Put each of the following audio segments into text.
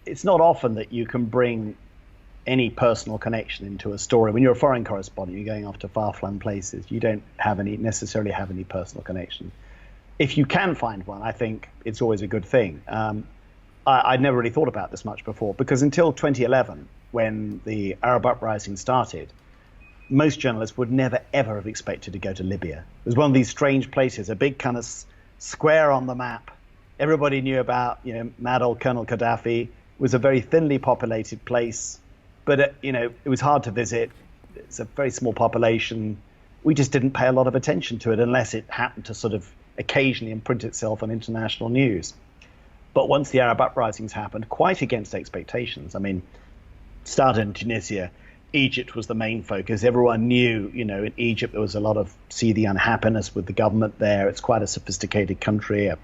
it's not often that you can bring any personal connection into a story. When you're a foreign correspondent, you're going off to far-flung places. You don't necessarily have any personal connection. If you can find one, I think it's always a good thing. I'd never really thought about this much before, because until 2011, when the Arab uprising started, most journalists would never, ever have expected to go to Libya. It was one of these strange places, a big kind of square on the map. Everybody knew about, mad old Colonel Gaddafi. It was a very thinly populated place, but, it was hard to visit. It's a very small population. We just didn't pay a lot of attention to it unless it happened to sort of occasionally imprint itself on international news. But once the Arab uprisings happened, quite against expectations. I mean, started in Tunisia. Egypt was the main focus. Everyone knew, in Egypt there was a lot of seething unhappiness with the government there. It's quite a sophisticated country, a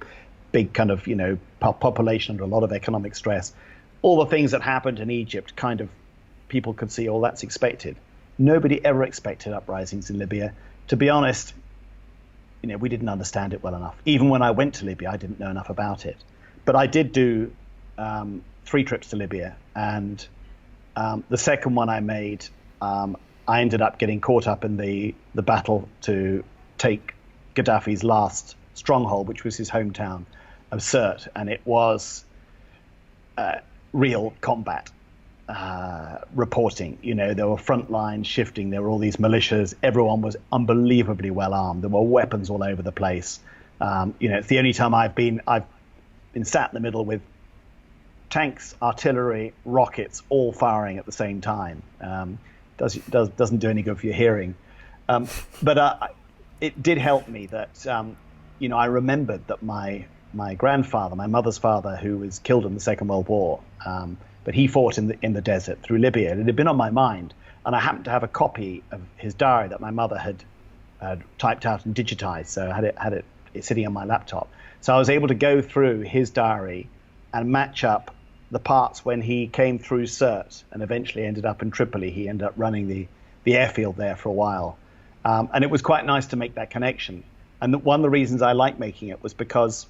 big kind of, population under a lot of economic stress. All the things that happened in Egypt, kind of, people could see, oh, that's expected. Nobody ever expected uprisings in Libya. To be honest, we didn't understand it well enough. Even when I went to Libya, I didn't know enough about it. But I did do 3 trips to Libya, and the second one I made, I ended up getting caught up in the battle to take Gaddafi's last stronghold, which was his hometown of Sirte, and it was real combat reporting. There were front lines shifting, there were all these militias, everyone was unbelievably well armed, there were weapons all over the place. It's the only time I've been sat in the middle with tanks, artillery, rockets, all firing at the same time. Doesn't do any good for your hearing. But it did help me that, I remembered that my grandfather, my mother's father, who was killed in the Second World War, but he fought in the desert through Libya. It had been on my mind, and I happened to have a copy of his diary that my mother had typed out and digitized, so I had it sitting on my laptop. So I was able to go through his diary and match up the parts when he came through Sirte and eventually ended up in Tripoli. He ended up running the airfield there for a while. And it was quite nice to make that connection. And one of the reasons I liked making it was because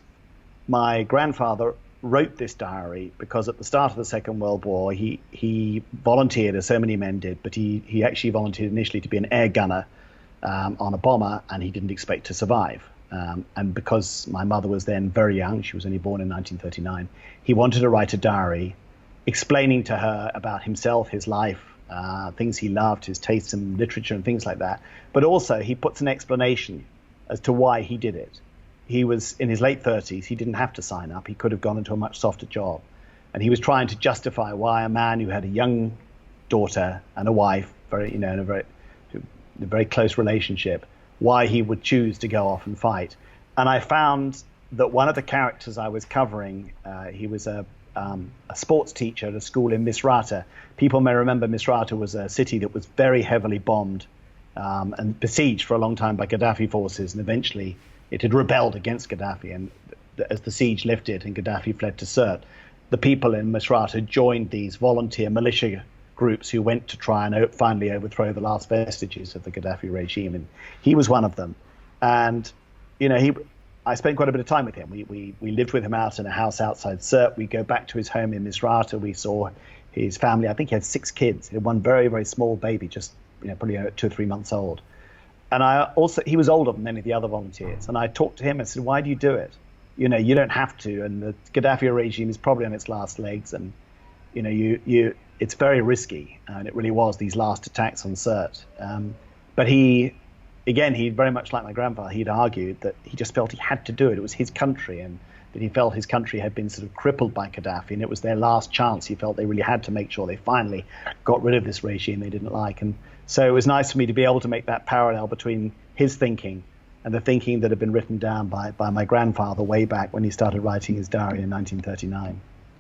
my grandfather wrote this diary because at the start of the Second World War, he volunteered, as so many men did, but he actually volunteered initially to be an air gunner on a bomber, and he didn't expect to survive. And because my mother was then very young, she was only born in 1939, he wanted to write a diary explaining to her about himself, his life, things he loved, his tastes in literature and things like that. But also he puts an explanation as to why he did it. He was in his late 30s. He didn't have to sign up. He could have gone into a much softer job. And he was trying to justify why a man who had a young daughter and a wife, in a very close relationship, why he would choose to go off and fight. And I found that one of the characters I was covering, he was a sports teacher at a school in Misrata. People may remember Misrata was a city that was very heavily bombed and besieged for a long time by Gaddafi forces, and eventually it had rebelled against Gaddafi. And as the siege lifted and Gaddafi fled to Sirte, the people in Misrata joined these volunteer militia groups who went to try and finally overthrow the last vestiges of the Gaddafi regime, and he was one of them. And I spent quite a bit of time with him. We lived with him out in a house outside Sirte. We go back to his home in Misrata. We saw his family. I think he had 6 kids. He had one very, very small baby, just probably 2 or 3 months old. And he was older than many of the other volunteers. And I talked to him and said, "Why do you do it? You don't have to. And the Gaddafi regime is probably on its last legs. And it's very risky." And it really was, these last attacks on Sirte. But he very much like my grandfather, he'd argued that he just felt he had to do it. It was his country, and that he felt his country had been sort of crippled by Gaddafi, and it was their last chance. He felt they really had to make sure they finally got rid of this regime they didn't like. And so it was nice for me to be able to make that parallel between his thinking and the thinking that had been written down by my grandfather way back when he started writing his diary in 1939.